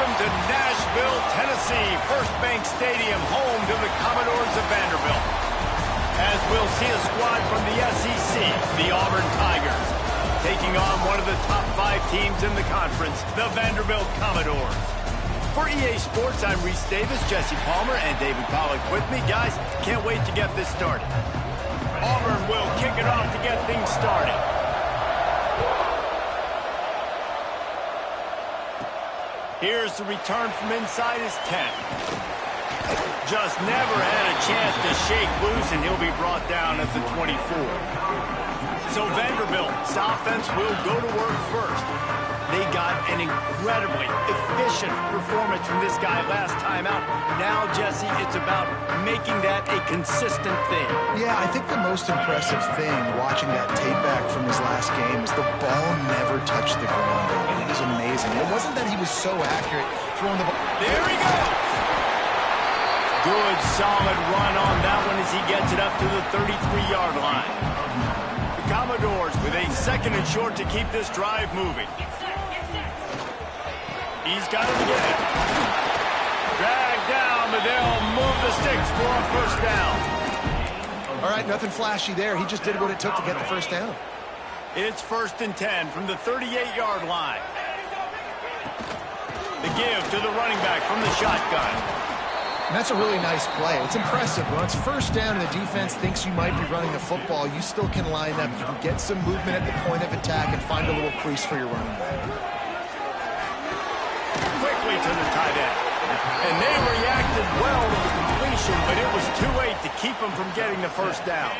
Welcome to Nashville, Tennessee, First Bank Stadium, home to the Commodores of Vanderbilt. As we'll see a squad from the SEC, the Auburn Tigers, taking on one of the top 5 teams in the conference, the Vanderbilt Commodores. For EA Sports, I'm Reese Davis, Jesse Palmer, and David Pollack with me. Guys, can't wait to get this started. Auburn will kick it off to get things started. Here's the return from inside his 10. Just never had a chance to shake loose, and he'll be brought down at the 24. So Vanderbilt's offense will go to work first. They got an incredibly efficient performance from this guy last time out. Now, Jesse, it's about making that a consistent thing. Yeah, I think the most impressive thing watching that tape back from his last game is the ball never touched the ground. It is amazing. It wasn't that he was so accurate throwing the ball. There he goes. Good, solid run on that one as he gets it up to the 33-yard line. The Commodores with a 2nd and short to keep this drive moving. He's got it again. Dragged down, but they'll move the sticks for a first down. All right, nothing flashy there. He just did what it took to get the first down. It's 1st and 10 from the 38-yard line. The give to the running back from the shotgun. And that's a really nice play. It's impressive. When it's first down and the defense thinks you might be running the football, you still can line up. You can get some movement at the point of attack and find a little crease for your running back. Quickly to the tight end. And they reacted well to the completion, but it was too late to keep them from getting the first down.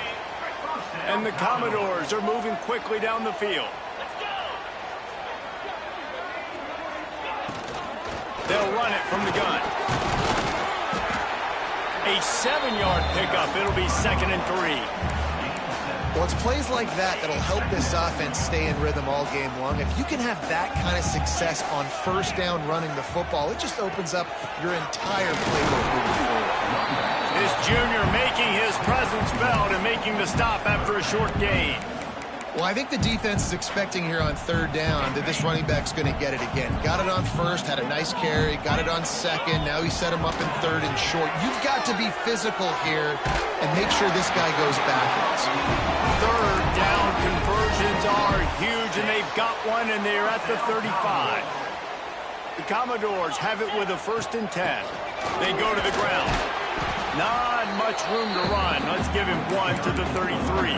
And the Commodores are moving quickly down the field. They'll run it from the gun. A 7-yard pickup. It'll be 2nd and 3. Well, it's plays like that that'll help this offense stay in rhythm all game long. If you can have that kind of success on first down running the football, it just opens up your entire playbook moving forward. This junior making his presence felt and making the stop after a short gain. Well, I think the defense is expecting here on 3rd down that this running back's going to get it again. Got it on 1st, had a nice carry, got it on 2nd. Now he set him up in 3rd and short. You've got to be physical here and make sure this guy goes backwards. 3rd down conversions are huge, and they've got one, and they're at the 35. The Commodores have it with a 1st and 10. They go to the ground. Not much room to run. Let's give him one to the 33.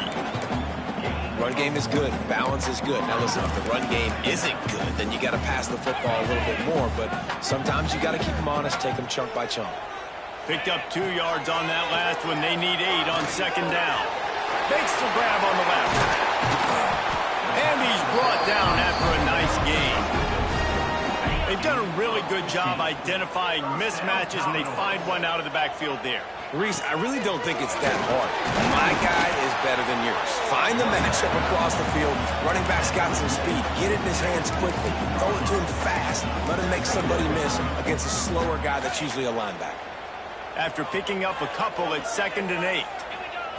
Run game is good. Balance is good. Now listen, if the run game isn't good, then you got to pass the football a little bit more. But sometimes you got to keep them honest, take them chunk by chunk. Picked up 2 yards on that last one. They need 8 on 2nd down. Makes the grab on the left. And he's brought down after a nice gain. They've done a really good job identifying mismatches, and they find one out of the backfield there. Reese, I really don't think it's that hard. My guy is better than yours. Find the matchup across the field. Running back's got some speed. Get it in his hands quickly. Throw it to him fast. Let him make somebody miss against a slower guy that's usually a linebacker. After picking up a couple, it's 2nd and 8.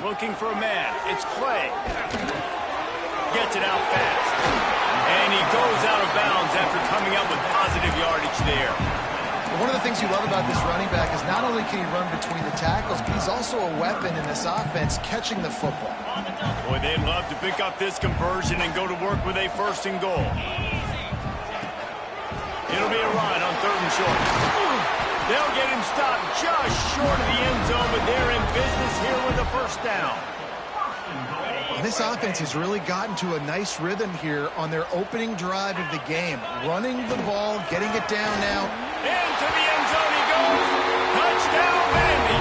Looking for a man. It's Clay. Gets it out fast. And he goes out of bounds after coming up with positive yardage there. One of the things you love about this running back is not only can he run between the tackles, but he's also a weapon in this offense catching the football. Boy, they'd love to pick up this conversion and go to work with a 1st and goal. It'll be a run on 3rd and short. They'll get him stopped just short of the end zone, but they're in business here with a 1st down. This offense has really gotten to a nice rhythm here on their opening drive of the game. Running the ball, getting it down now. Into the end zone he goes. Touchdown, Vandy.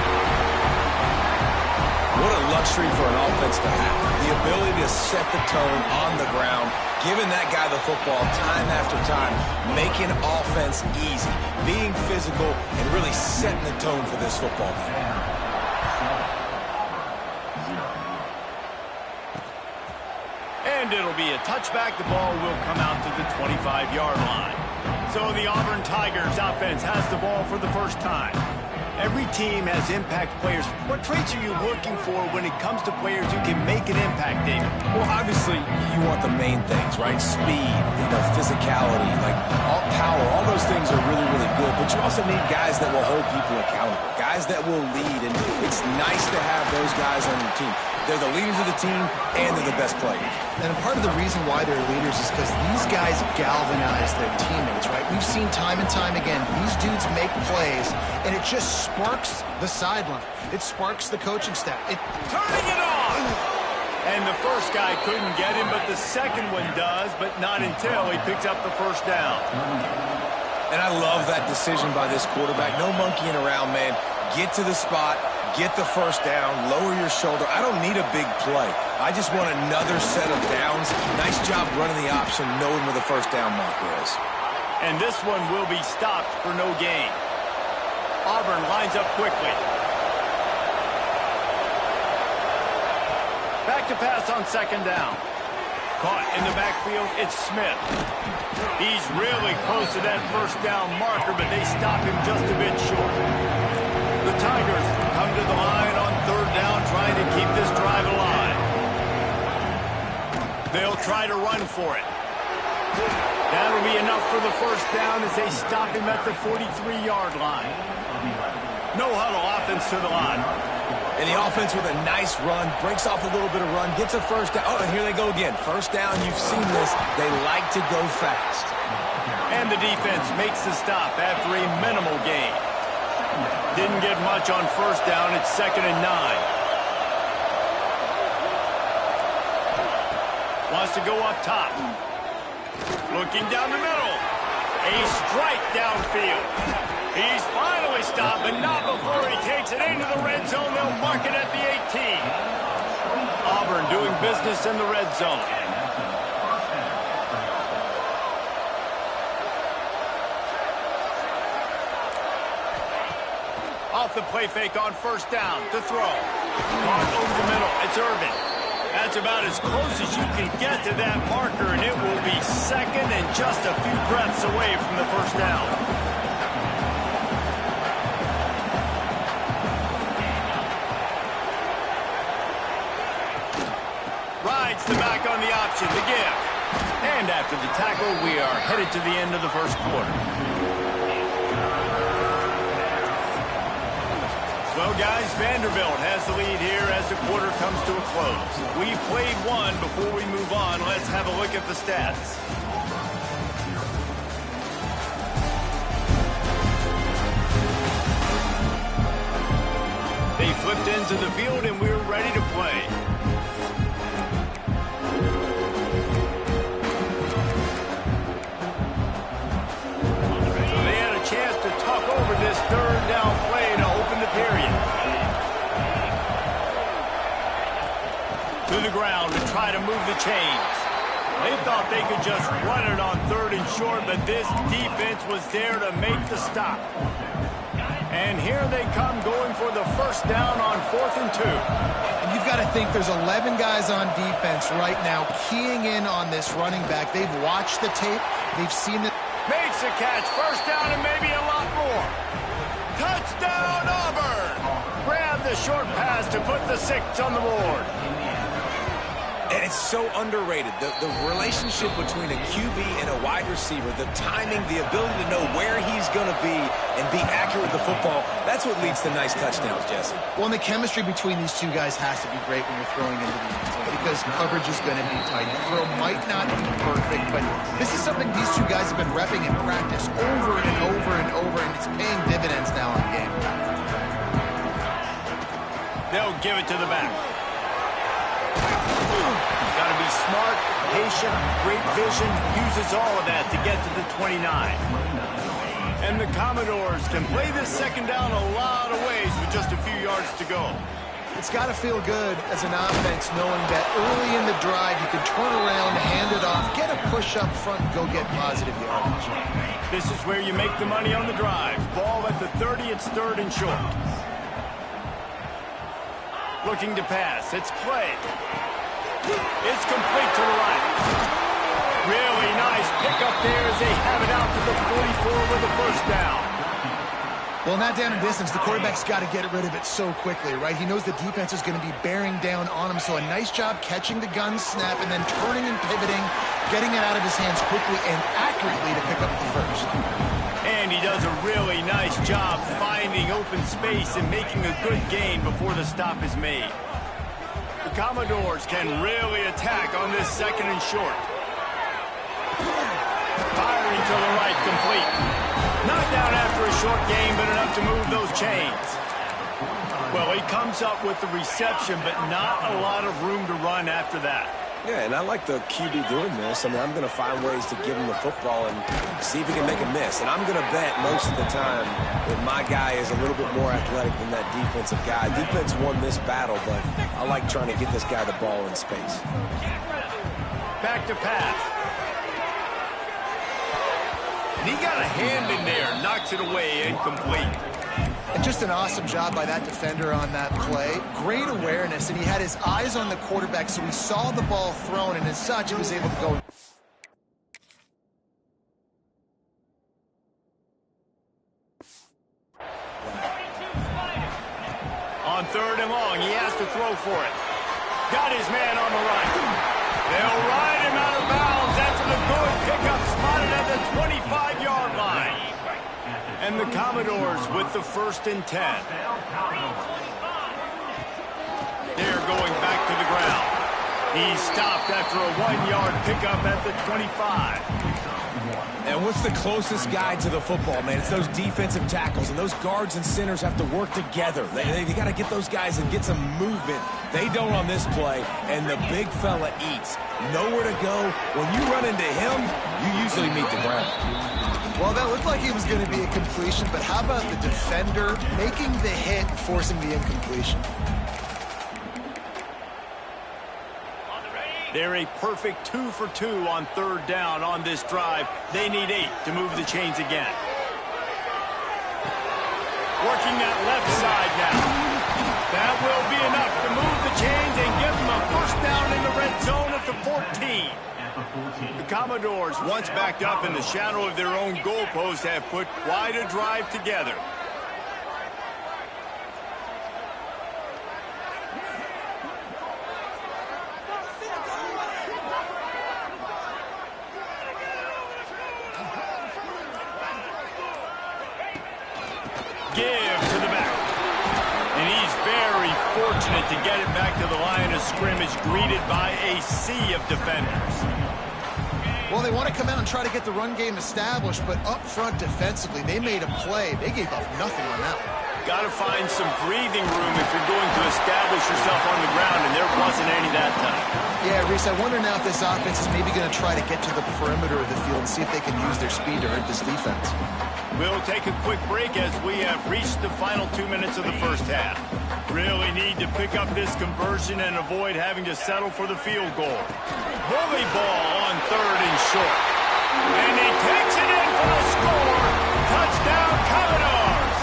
What a luxury for an offense to have. The ability to set the tone on the ground, giving that guy the football time after time, making offense easy, being physical, and really setting the tone for this football game. And it'll be a touchback. The ball will come out to the 25-yard line. So the Auburn Tigers offense has the ball for the first time. Every team has impact players. What traits are you looking for when it comes to players who can make an impact, David? Well, obviously, you want the main things, right? Speed, physicality, like all power. All those things are really, really good. But you also need guys that will hold people accountable, guys that will lead. And it's nice to have those guys on your team. They're the leaders of the team, and they're the best players. And part of the reason why they're leaders is because these guys galvanize their teammates, right? We've seen time and time again, these dudes make plays, and it just sparks the sideline. It sparks the coaching staff. Turning it on! And the first guy couldn't get him, but the second one does, but not until he picks up the first down. And I love that decision by this quarterback. No monkeying around, man. Get to the spot, get the first down, lower your shoulder. I don't need a big play. I just want another set of downs. Nice job running the option, knowing where the first down marker is. And this one will be stopped for no gain. Auburn lines up quickly. Back to pass on second down. Caught in the backfield, it's Smith. He's really close to that first down marker, but they stop him just a bit short. The Tigers come to the line on third down, trying to keep this drive alive. They'll try to run for it. That'll be enough for the first down as they stop him at the 43-yard line. No huddle offense to the line. And the offense with a nice run, breaks off a little bit of run, gets a first down. Oh, and here they go again. First down, you've seen this. They like to go fast. And the defense makes the stop after a minimal gain. Didn't get much on first down. It's 2nd and 9. Wants to go up top. Looking down the middle. A strike downfield. He's finally stopped, but not before he takes it into the red zone. They'll mark it at the 18. Auburn doing business in the red zone. Off the play fake on first down to throw. Caught over the middle. It's Irvin. That's about as close as you can get to that marker, and it will be second and just a few breaths away from the first down. Rides the back on the option, the give. And after the tackle, we are headed to the end of the first quarter. Well, guys, Vanderbilt has the lead here as the quarter comes to a close. We've played one. Before we move on, let's have a look at the stats. They flipped into the field, and we're ready to play. So they had a chance to talk over this third down play to open the period. To the ground to try to move the chains. They thought they could just run it on third and short, but this defense was there to make the stop. And here they come going for the first down on 4th and 2. And you've got to think there's 11 guys on defense right now keying in on this running back. They've watched the tape. They've seen the... Makes a catch. First down and maybe a lot more. Touchdown, Auburn! Grab the short pass to put the 6 on the board. And it's so underrated. The relationship between a QB and a wide receiver, the timing, the ability to know where he's going to be and be accurate with the football, that's what leads to nice touchdowns, Jesse. Well, and the chemistry between these two guys has to be great when you're throwing into the end zone because coverage is going to be tight. The throw might not be perfect, but this is something these two guys have been repping in practice over and over and over, and it's paying dividends now in the game. They'll give it to the back. Got to be smart, patient, great vision, uses all of that to get to the 29. And the Commodores can play this second down a lot of ways with just a few yards to go. It's got to feel good as an offense knowing that early in the drive you can turn around, hand it off, get a push up front, and go get positive yardage. This is where you make the money on the drive. Ball at the 30, it's 3rd and short. Looking to pass, it's Clay. It's complete to the right. Really nice pickup there as they have it out to the 44 with the first down. Well, not down in distance. The quarterback's got to get rid of it so quickly, right? He knows the defense is going to be bearing down on him, so a nice job catching the gun snap and then turning and pivoting, getting it out of his hands quickly and accurately to pick up the first. And he does a really nice job finding open space and making a good gain before the stop is made. The Commodores can really attack on this second and short. Firing to the right, complete. Knocked down after a short gain, but enough to move those chains. Well, he comes up with the reception, but not a lot of room to run after that. Yeah, and I like the QB doing this. I mean, I'm going to find ways to give him the football and see if he can make a miss. And I'm going to bet most of the time that my guy is a little bit more athletic than that defensive guy. Defense won this battle, but I like trying to get this guy the ball in space. Back to pass. And he got a hand in there, knocks it away, incomplete. And just an awesome job by that defender on that play. Great awareness, and he had his eyes on the quarterback, so he saw the ball thrown, and as such, he was able to go. On third and long, he has to throw for it. Got his man on the right. They'll ride him out of bounds after the good pickup spotted at the 25-yard line. And the Commodores with the 1st and 10. They're going back to the ground. He's stopped after a 1-yard pickup at the 25. And what's the closest guy to the football, man? It's those defensive tackles, and those guards and centers have to work together. They got to get those guys and get some movement. They don't on this play, and the big fella eats. Nowhere to go. When you run into him, you usually meet the ground. Well, that looked like he was going to be a completion, but how about the defender making the hit, forcing the incompletion? They're a perfect 2 for 2 on third down on this drive. They need 8 to move the chains again. Working that left side now. That will be enough to move the chains and give them a first down in the red zone at the 14. The Commodores, once backed up in the shadow of their own goalpost, have put quite a drive together. Give to the back. And he's very fortunate to get it back to the line of scrimmage, greeted by a sea of defenders. Well, they want to come out and try to get the run game established, but up front defensively, they made a play. They gave up nothing on that one. Got to find some breathing room if you're going to establish yourself on the ground, and there wasn't any that time. Yeah, Reese, I wonder now if this offense is maybe going to try to get to the perimeter of the field and see if they can use their speed to hurt this defense. We'll take a quick break as we have reached the final 2 minutes of the first half. Really need to pick up this conversion and avoid having to settle for the field goal. Bully ball on third and short. And he takes it in for the score. Touchdown, Commodores!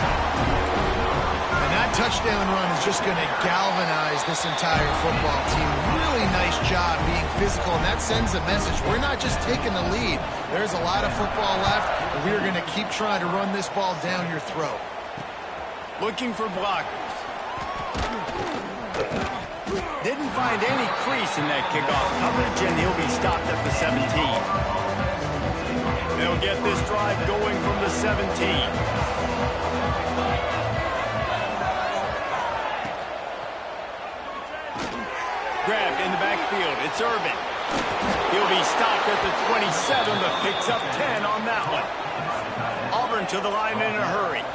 And that touchdown run is just going to galvanize this entire football team. Really nice job being physical, and that sends a message. We're not just taking the lead. There's a lot of football left, and we're going to keep trying to run this ball down your throat. Looking for blockers. Didn't find any crease in that kickoff coverage, and he'll be stopped at the 17. They'll get this drive going from the 17. Grabbed in the backfield. It's Irvin. He'll be stopped at the 27, but picks up 10 on that one. Auburn to the line in a hurry.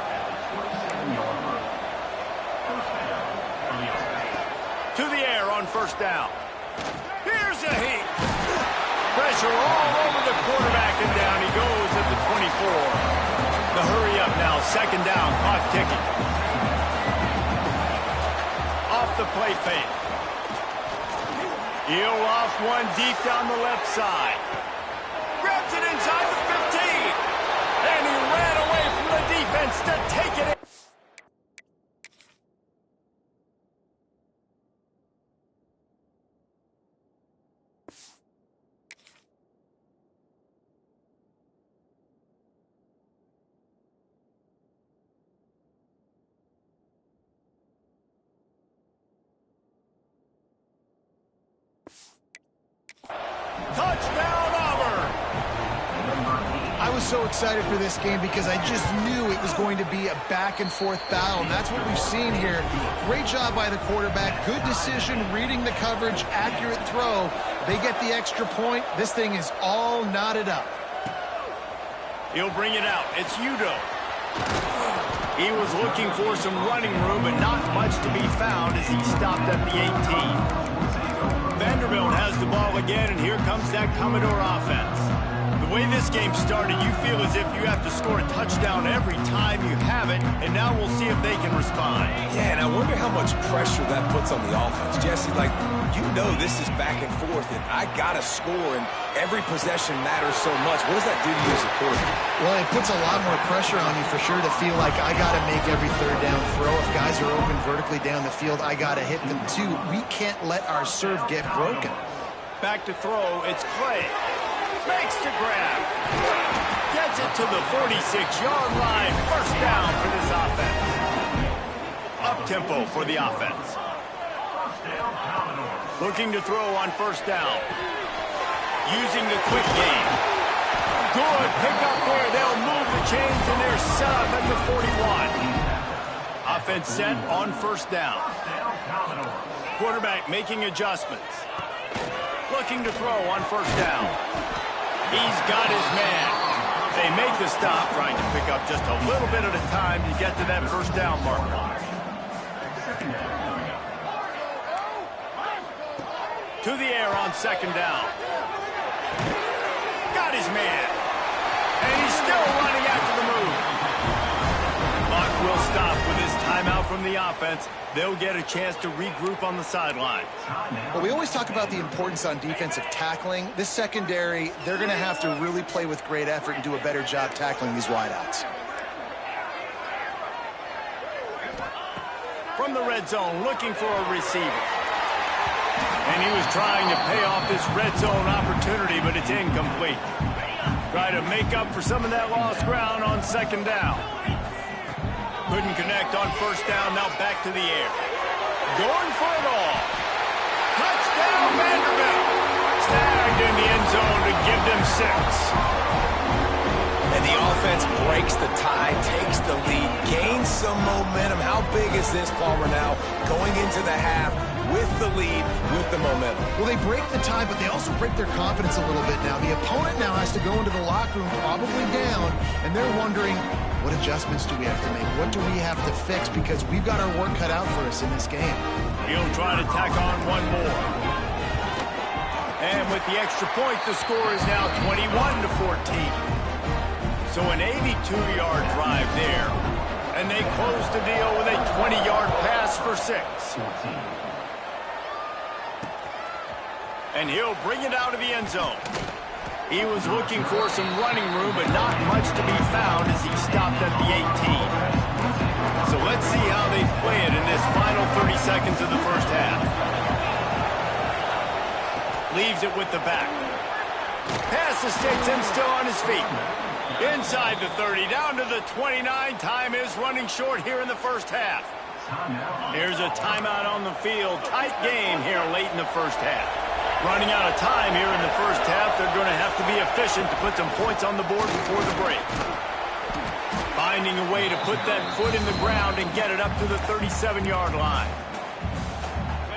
To the air on first down. Here's a heat. Pressure all over the quarterback, and down he goes at the 24. The hurry up now, second down, clock ticking. Off the play fake. He'll off one deep down the left side. Grabs it inside the 15. And he ran away from the defense to take it in. Touchdown, Auburn! I was so excited for this game because I just knew it was going to be a back-and-forth battle, and that's what we've seen here. Great job by the quarterback. Good decision, reading the coverage, accurate throw. They get the extra point. This thing is all knotted up. He'll bring it out. It's Udo. He was looking for some running room, but not much to be found as he stopped at the 18. Vanderbilt has the ball again, and here comes that Commodore offense. The way this game started, you feel as if you have to score a touchdown every time you have it, and now we'll see if they can respond. Yeah, and I wonder how much pressure that puts on the offense. Jesse, like, you know this is back and forth, and I got to score, and every possession matters so much. What does that do to you as a quarterback? Well, it puts a lot more pressure on you for sure to feel like I got to make every third down throw. If guys are open vertically down the field, I got to hit them too. We can't let our serve get broken. Back to throw, it's Clay. Makes the grab. Gets it to the 46-yard line. First down for this offense. Up-tempo for the offense. Looking to throw on first down. Using the quick game. Good pick up there. They'll move the chains, and they're set up at the 41. Offense set on first down. Quarterback making adjustments. Looking to throw on first down. He's got his man. They make the stop, trying to pick up just a little bit at a time to get to that first down marker. To the air on second down. Got his man. And he's still running after the move. Clock will stop with this timeout from the offense. They'll get a chance to regroup on the sideline. Well, we always talk about the importance on defensive tackling. This secondary, they're going to have to really play with great effort and do a better job tackling these wideouts. From the red zone, looking for a receiver. And he was trying to pay off this red zone opportunity, but it's incomplete. Try to make up for some of that lost ground on second down. Couldn't connect on first down, now back to the air. Going for it all. Touchdown, Vanderbilt. Snagged in the end zone to give them 6. And the offense breaks the tie, takes the lead, gains some momentum. How big is this, Palmer, now going into the half with the lead, with the momentum? Well, they break the tie, but they also break their confidence a little bit now. The opponent now has to go into the locker room probably down, and they're wondering, what adjustments do we have to make? What do we have to fix? Because we've got our work cut out for us in this game. He'll try to tack on one more. And with the extra point, the score is now 21-14. So an 82-yard drive there. And they close the deal with a 20-yard pass for 6. And he'll bring it out of the end zone. He was looking for some running room, but not much to be found as he stopped at the 18. So let's see how they play it in this final 30 seconds of the first half. Leaves it with the back. Pass the sticks and still on his feet. Inside the 30, down to the 29. Time is running short here in the first half. Here's a timeout on the field. Tight game here late in the first half. Running out of time here in the first half. They're going to have to be efficient to put some points on the board before the break. Finding a way to put that foot in the ground and get it up to the 37-yard line.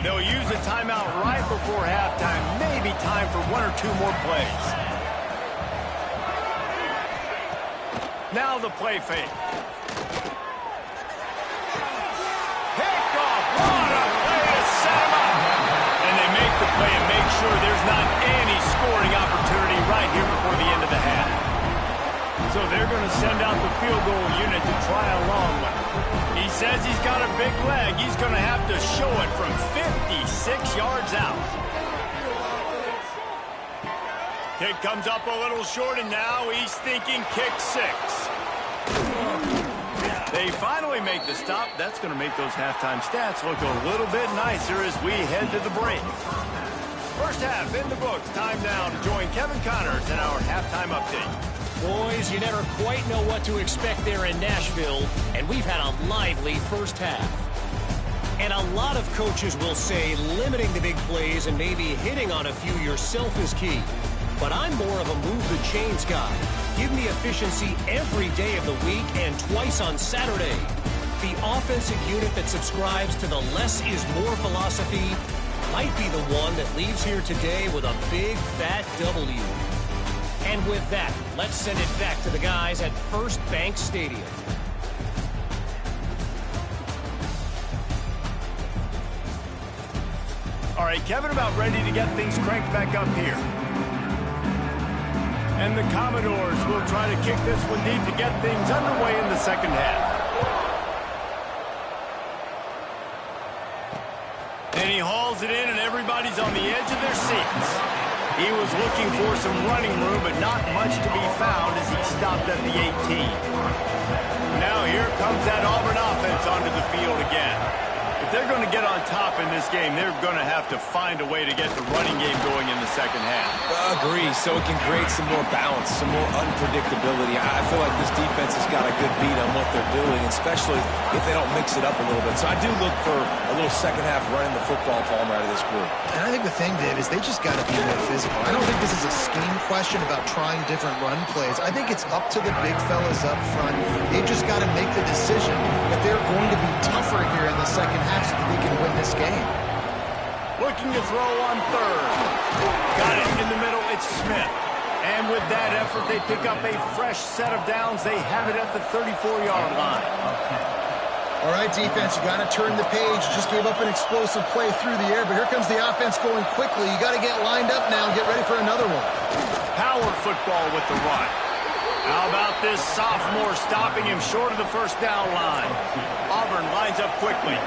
They'll use a timeout right before halftime. Maybe time for 1 or 2 more plays. Now the play fake. Picked off. What a play to set him up. And they make the play and make sure there's not any scoring opportunity right here before the end of the half. So they're going to send out the field goal unit to try a long one. He says he's got a big leg. He's going to have to show it from 56 yards out. Kick comes up a little short, and now he's thinking kick 6. They finally make the stop. That's going to make those halftime stats look a little bit nicer as we head to the break. First half in the books. Time now to join Kevin Connors in our halftime update. Boys, you never quite know what to expect there in Nashville, and we've had a lively first half. And a lot of coaches will say limiting the big plays and maybe hitting on a few yourself is key. But I'm more of a move the chains guy. Give me efficiency every day of the week and twice on Saturday. The offensive unit that subscribes to the less is more philosophy might be the one that leaves here today with a big fat W. And with that, let's send it back to the guys at First Bank Stadium. All right, Kevin about ready to get things cranked back up here. And the Commodores will try to kick this one deep to get things underway in the second half. And he hauls it in, and everybody's on the edge of their seats. He was looking for some running room, but not much to be found as he stopped at the 18. Now here comes that Auburn offense onto the field again. If they're going to get on top in this game, they're going to have to find a way to get the running game going in the second half. Agree, so it can create some more balance, some more unpredictability. I feel like this defense has got a good beat on what they're doing, especially if they don't mix it up a little bit. So I do look for a little second half running the football palm out of this group. And I think the thing, Dave, is they just got to be more physical. I don't think this is a scheme question about trying different run plays. I think it's up to the big fellas up front. They've just got to make the decision that they're going to be tougher here in the second half so that they can win this game. Looking to throw on third. Got it in the middle. It's Smith. And with that effort, they pick up a fresh set of downs. They have it at the 34-yard line. All right, defense, you got to turn the page. Just gave up an explosive play through the air, but here comes the offense going quickly. You got to get lined up now and get ready for another one. Power football with the run. How about this sophomore stopping him short of the first down line? Auburn lines up quickly.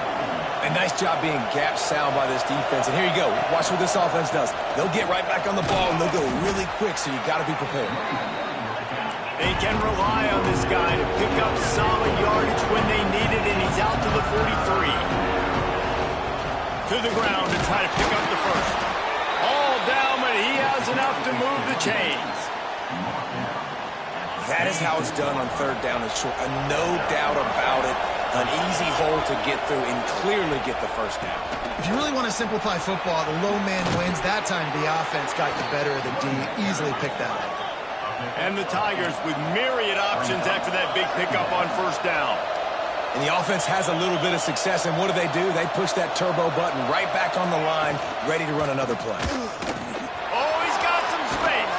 A nice job being gap sound by this defense. And here you go. Watch what this offense does. They'll get right back on the ball, and they'll go really quick, so you got to be prepared. They can rely on this guy to pick up solid yardage when they need it, and he's out to the 43. To the ground to try to pick up the first. All down, but he has enough to move the chains. That is how it's done on third down and short. No doubt about it. An easy hole to get through and clearly get the first down. If you really want to simplify football, the low man wins. That time the offense got the better of the D. Easily picked that up. And the Tigers with myriad options after that big pickup on first down. And the offense has a little bit of success, and what do? They push that turbo button right back on the line, ready to run another play. Oh, he's got some space.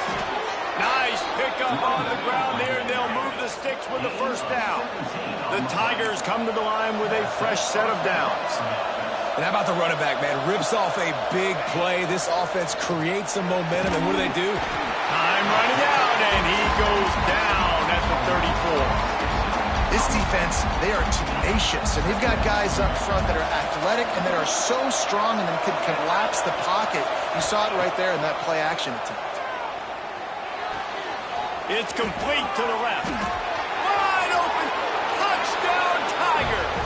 Nice pickup on the ground there, and they'll move the sticks with the first down. The Tigers come to the line with a fresh set of downs. And how about the running back, man? Rips off a big play. This offense creates some momentum, and what do? Time running out, and he goes down at the 34. This defense, they are tenacious, and they've got guys up front that are athletic and that are so strong and then can collapse the pocket. You saw it right there in that play action attempt. It's complete to the left. Wide open. Touchdown, Tigers.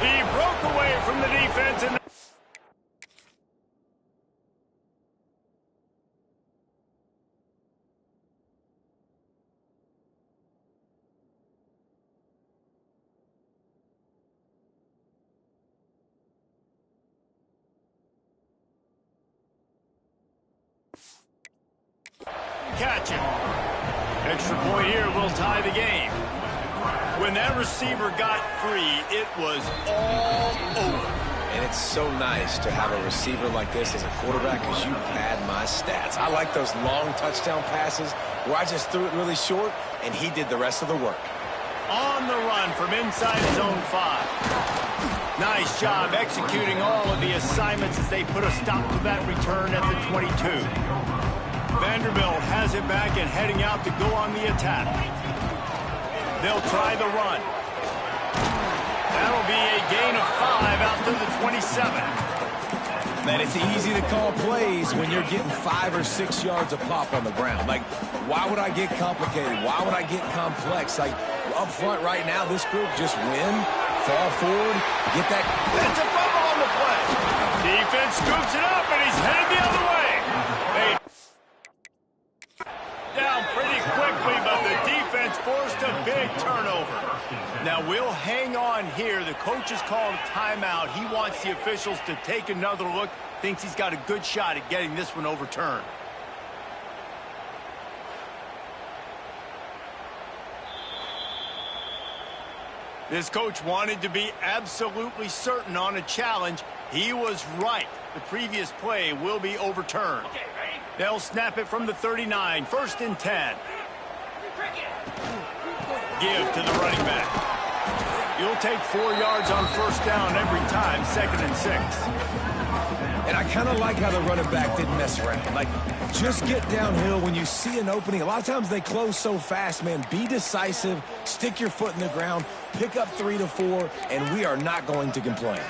He broke away from the defense and catch it. Extra point here will tie the game. When that receiver got free, it was all over. And it's so nice to have a receiver like this as a quarterback because you pad my stats. I like those long touchdown passes where I just threw it really short and he did the rest of the work. On the run from inside his own 5. Nice job executing all of the assignments as they put a stop to that return at the 22. Vanderbilt has it back and heading out to go on the attack. They'll try the run. That'll be a gain of 5 out to the 27. Man, it's easy to call plays when you're getting 5 or 6 yards a pop on the ground. Like, why would I get complicated? Why would I get complex? Like, up front right now, this group just win, fall forward, get that. It's a fumble on the play. Defense scoops it up, and he's headed the other way. They down pretty quickly, but the defense forced a big turnover. Now, we'll hang on here. The coach has called a timeout. He wants the officials to take another look. Thinks he's got a good shot at getting this one overturned. This coach wanted to be absolutely certain on a challenge. He was right. The previous play will be overturned. They'll snap it from the 39. 1st and 10. Give to the running back. You'll take 4 yards on 1st down every time. 2nd and 6. And I kind of like how the running back didn't mess around. Like, just get downhill when you see an opening. A lot of times they close so fast, man. Be decisive. Stick your foot in the ground. Pick up 3 to 4, and we are not going to complain.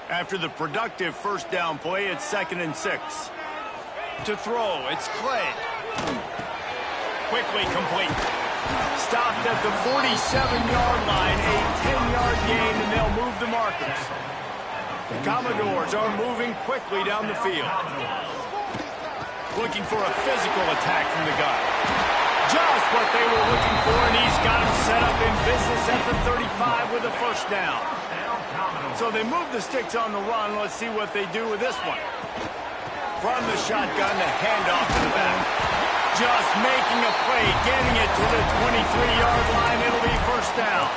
After the productive 1st down play, it's 2nd and 6. To throw, it's Clay. Quickly complete. Stopped at the 47-yard line, a 10-yard gain, and they'll move the markers. The Commodores are moving quickly down the field. Looking for a physical attack from the guy. Just what they were looking for, and he's got him set up in business at the 35 with a 1st down. So they move the sticks on the run. Let's see what they do with this one. From the shotgun, the handoff to the back. Just making a play, getting it to the 23-yard line. It'll be 1st down.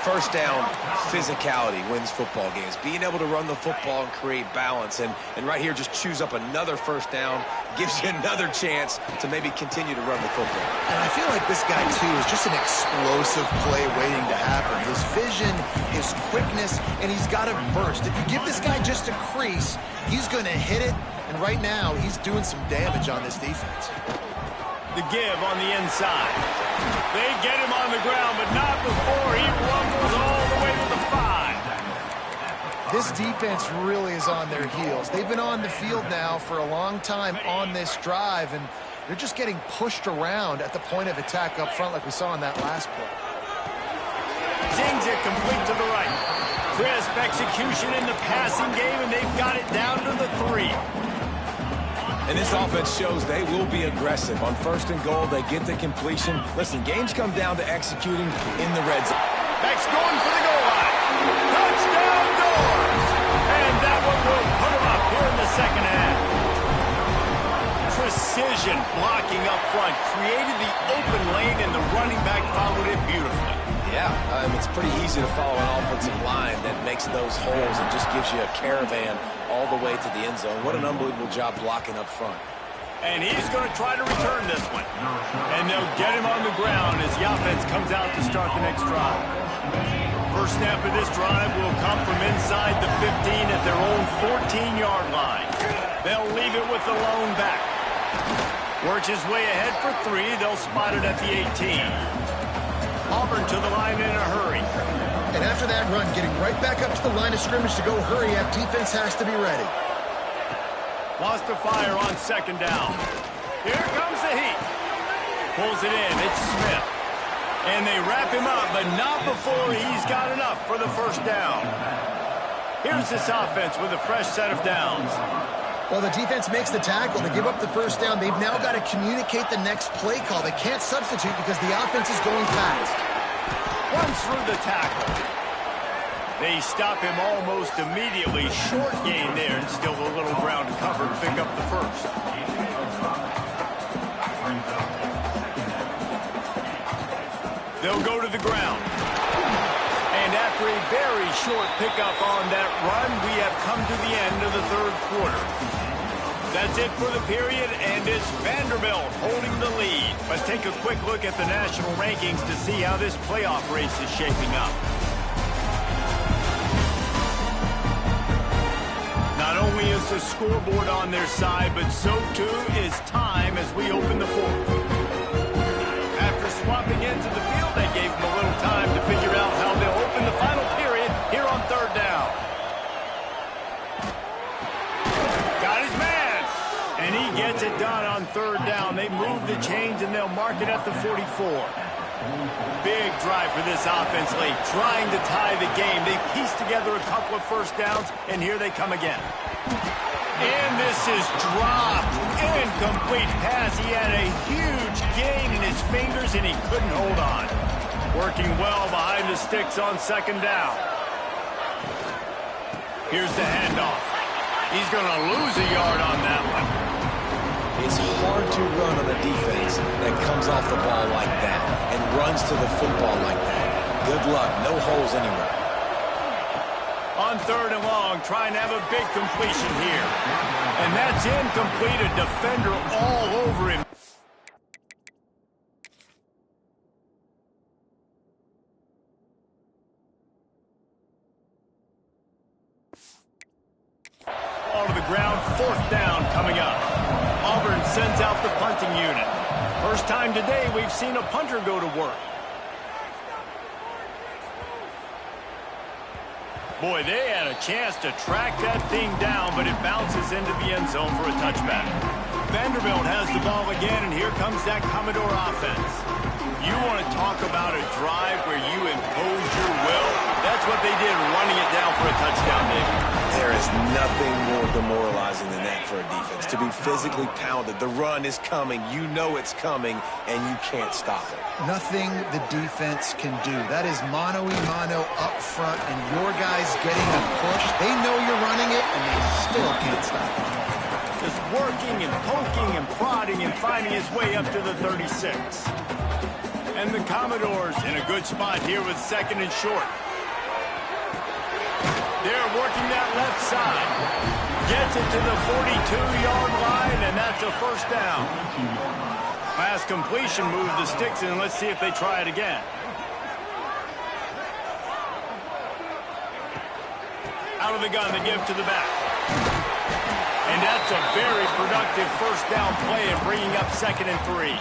1st down, physicality wins football games. Being able to run the football and create balance. And right here, just choose up another 1st down. Gives you another chance to maybe continue to run the football. And I feel like this guy, too, is just an explosive play waiting to happen. His vision, his quickness, and he's got a burst. If you give this guy just a crease, he's going to hit it. And right now, he's doing some damage on this defense. The give on the inside. They get him on the ground, but not before he rumbles all the way to the 5. This defense really is on their heels. They've been on the field now for a long time on this drive, and they're just getting pushed around at the point of attack up front like we saw in that last play. Zings it complete to the right. Crisp execution in the passing game, and they've got it down to the 3. And this offense shows they will be aggressive. On 1st and goal, they get the completion. Listen, games come down to executing in the red zone. Max going for the goal line. Touchdown Doors! And that one will put them up here in the 2nd half. Precision blocking up front. Created the open lane, and the running back followed it beautifully. Yeah, it's pretty easy to follow an offensive line that makes those holes and just gives you a caravan all the way to the end zone. What an unbelievable job blocking up front. And he's going to try to return this one. And they'll get him on the ground as the offense comes out to start the next drive. First snap of this drive will come from inside the 15 at their own 14-yard line. They'll leave it with the lone back. Works his way ahead for 3. They'll spot it at the 18. Auburn to the line in a hurry. And after that run, getting right back up to the line of scrimmage to go hurry up, defense has to be ready. Wants to fire on 2nd down. Here comes the heat. Pulls it in. It's Smith. And they wrap him up, but not before he's got enough for the 1st down. Here's this offense with a fresh set of downs. Well, the defense makes the tackle. They give up the 1st down. They've now got to communicate the next play call. They can't substitute because the offense is going fast. Runs through the tackle. They stop him almost immediately. Short gain there, and still a little ground to cover to pick up the 1st. They'll go to the ground. And after a very short pickup on that run, we have come to the end of the 3rd quarter. That's it for the period, and it's Vanderbilt holding the lead. Let's take a quick look at the national rankings to see how this playoff race is shaping up. Not only is the scoreboard on their side, but so too is time as we open the 4th. After swapping into the field, they gave them a little time to figure out how they'll open the final period here on 3rd down. Got his man. And he gets it done on 3rd down. They move the chains, and they'll mark it at the 44. Big drive for this offense late, trying to tie the game. They pieced together a couple of 1st downs, and here they come again. And this is dropped. Incomplete pass. He had a huge gain in his fingers, and he couldn't hold on. Working well behind the sticks on second down. Here's the handoff. He's going to lose a yard on that one. It's hard to run on a defense that comes off the ball like that and runs to the football like that. Good luck. No holes anywhere. On third and long, trying to have a big completion here. And that's incomplete. A defender all over him. Ball to the ground, fourth down coming up. Auburn sends out the punting unit. First time today we've seen a punter go to work. Boy, they had a chance to track that thing down, but it bounces into the end zone for a touchback. Vanderbilt has the ball again, and here comes that Commodore offense. You want to talk about a drive where you impose your will? That's what they did, running it down for a touchdown, David. There is nothing more demoralizing than that for a defense. To be physically pounded. The run is coming. You know it's coming, and you can't stop it. Nothing the defense can do. That is mano-a-mano up front, and your guys getting a push. They know you're running it, and they still can't stop it. Just working and poking and prodding and finding his way up to the 36. And the Commodores in a good spot here with second and short. They're working that left side. Gets it to the 42-yard line, and that's a first down. Pass completion, move the sticks in. Let's see if they try it again. Out of the gun, they give to the back. And that's a very productive first down play and bringing up second and 3.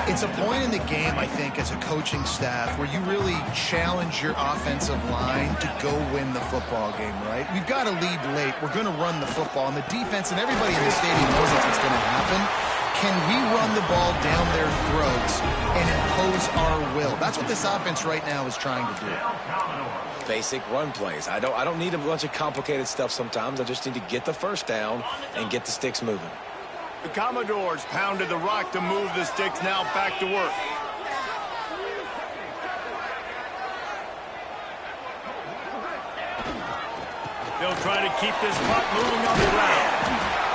It's a point in the game, I think, as a coaching staff where you really challenge your offensive line to go win the football game, right? We've got to lead late. We're going to run the football. And the defense and everybody in the stadium knows that's what's going to happen. Can we run the ball down their throats and impose our will? That's what this offense right now is trying to do. Basic run plays. I don't need a bunch of complicated stuff sometimes. I just need to get the first down and get the sticks moving. The Commodores pounded the rock to move the sticks, now back to work. They'll try to keep this clock moving on the ground.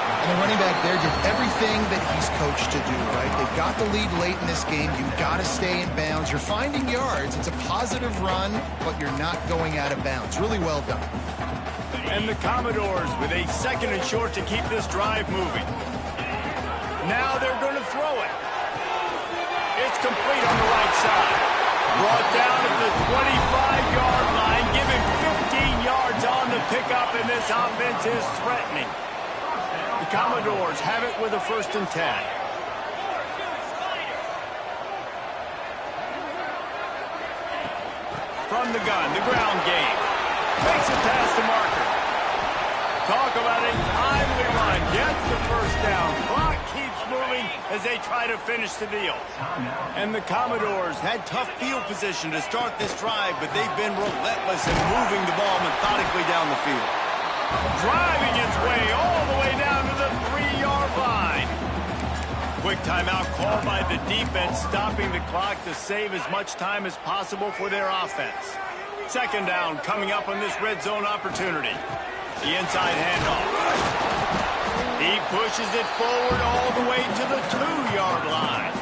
And the running back there did everything that he's coached to do, right? They've got the lead late in this game. You've got to stay in bounds. You're finding yards. It's a positive run, but you're not going out of bounds. Really well done. And the Commodores with a second and short to keep this drive moving. Now they're going to throw it. It's complete on the right side. Brought down at the 25-yard line. Give him 15 yards on the pickup, and this offense is threatening. The Commodores have it with a 1st and 10. From the gun, the ground game. Makes it past the marker. Talk about a timely run. Gets the first down. Clock keeps moving as they try to finish the deal. And the Commodores had tough field position to start this drive, but they've been relentless in moving the ball methodically down the field. Driving its way all the way down to the 3-yard line. Quick timeout called by the defense, stopping the clock to save as much time as possible for their offense. Second down coming up on this red zone opportunity. The inside handoff. He pushes it forward all the way to the 2-yard line.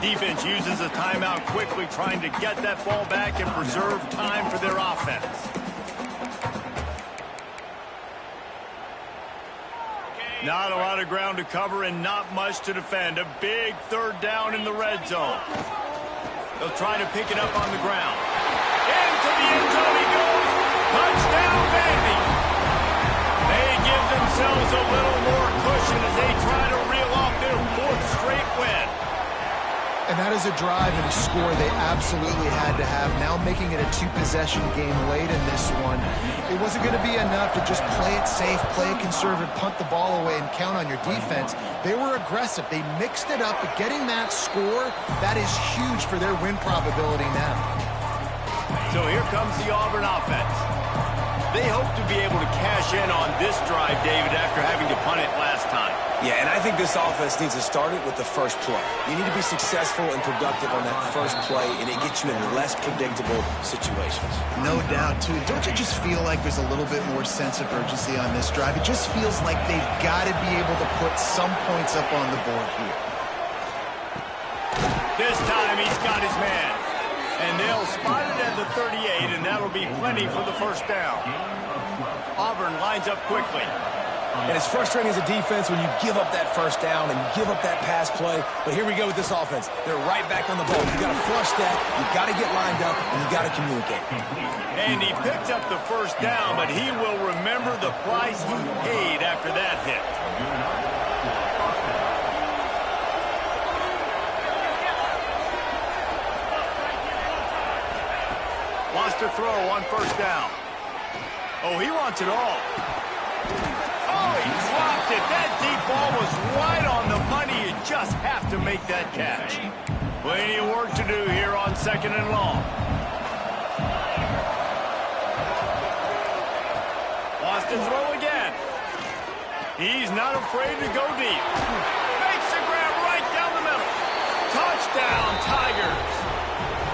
Defense uses a timeout quickly, trying to get that ball back and preserve time for their offense. Not a lot of ground to cover and not much to defend. A big third down in the red zone. They'll try to pick it up on the ground. Into the end zone he goes. Touchdown, Vandy. They give themselves a little more cushion as they try to reel off their 4th straight win. And that is a drive and a score they absolutely had to have. Now making it a 2-possession game late in this one. It wasn't going to be enough to just play it safe, play it conservative, punt the ball away, and count on your defense. They were aggressive. They mixed it up, but getting that score, that is huge for their win probability now. So here comes the Auburn offense. They hope to be able to cash in on this drive, David, after having to punt it last time. Yeah, and I think this offense needs to start it with the first play. You need to be successful and productive on that first play, and it gets you in less predictable situations. No doubt, too. Don't you just feel like there's a little bit more sense of urgency on this drive? It just feels like they've got to be able to put some points up on the board here. This time he's got his man. And they'll spot it at the 38, and that'll be plenty for the first down. Auburn lines up quickly. And it's frustrating as a defense when you give up that first down and you give up that pass play. But here we go with this offense. They're right back on the ball. You got to flush that. You got to get lined up, and you got to communicate. And he picked up the first down, but he will remember the price he paid after that hit. Wants to throw on first down. Oh, he wants it all. Oh, he dropped it. That deep ball was right on the money. You just have to make that catch. Plenty of work to do here on 2nd and long. Wants to throw again. He's not afraid to go deep. Makes the grab right down the middle. Touchdown, Tigers.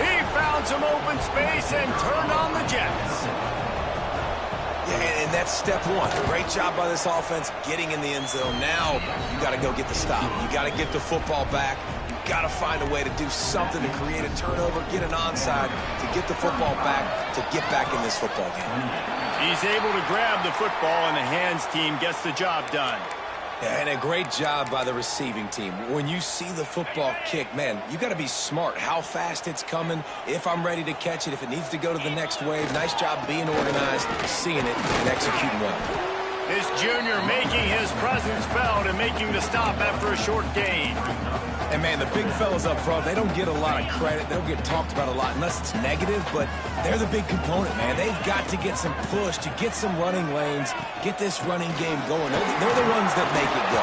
He found some open space and turned on the Jets. Yeah, and that's step one. Great job by this offense getting in the end zone. Now you got to go get the stop. You got to get the football back. You got to find a way to do something to create a turnover, get an onside, to get the football back, to get back in this football game. He's able to grab the football, and the hands team gets the job done. And a great job by the receiving team. When you see the football kick, man, you got to be smart. How fast it's coming, if I'm ready to catch it, if it needs to go to the next wave. Nice job being organized, seeing it, and executing well. This junior making his presence felt and making the stop after a short gain. And, man, the big fellas up front, they don't get a lot of credit. They don't get talked about a lot unless it's negative, but they're the big component, man. They've got to get some push, to get some running lanes, get this running game going. They're the ones that make it go.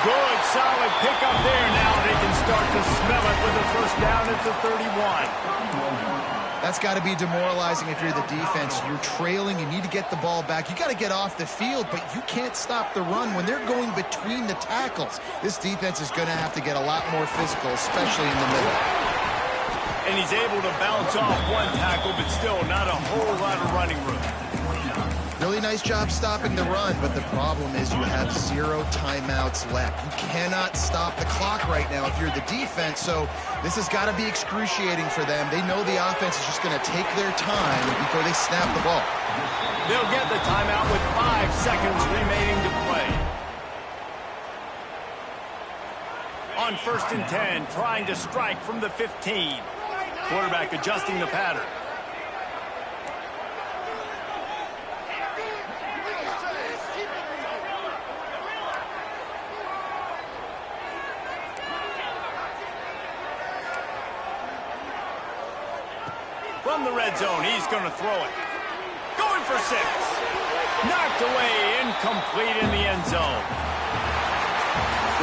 Good, solid pickup there. Now they can start to smell it with a first down at the 31. That's got to be demoralizing if you're the defense. You're trailing. You need to get the ball back. You got to get off the field, but you can't stop the run when they're going between the tackles. This defense is going to have to get a lot more physical, especially in the middle. And he's able to bounce off one tackle, but still not a whole lot of running room. Really nice job stopping the run, but the problem is you have 0 timeouts left. You cannot stop the clock right now if you're the defense, so this has got to be excruciating for them. They know the offense is just going to take their time before they snap the ball. They'll get the timeout with 5 seconds remaining to play. On 1st and 10, trying to strike from the 15. Quarterback adjusting the pattern. From the red zone, he's going to throw it. Going for 6. Knocked away, incomplete in the end zone.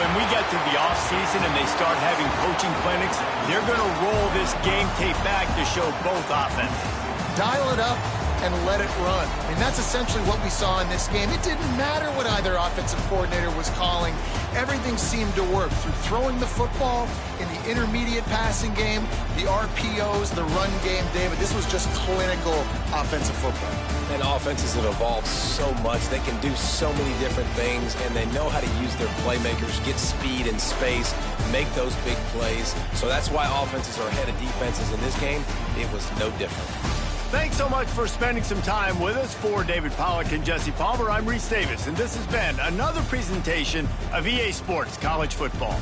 When we get to the offseason and they start having coaching clinics, they're going to roll this game tape back to show both offenses. Dial it up and let it run. I mean, that's essentially what we saw in this game. It didn't matter what either offensive coordinator was calling. Everything seemed to work through throwing the football, in the intermediate passing game, the RPOs, the run game. David, this was just clinical offensive football. And offenses have evolved so much. They can do so many different things, and they know how to use their playmakers, get speed and space, make those big plays. So that's why offenses are ahead of defenses in this game. It was no different. Thanks so much for spending some time with us. For David Pollack and Jesse Palmer, I'm Reese Davis, and this has been another presentation of EA Sports College Football.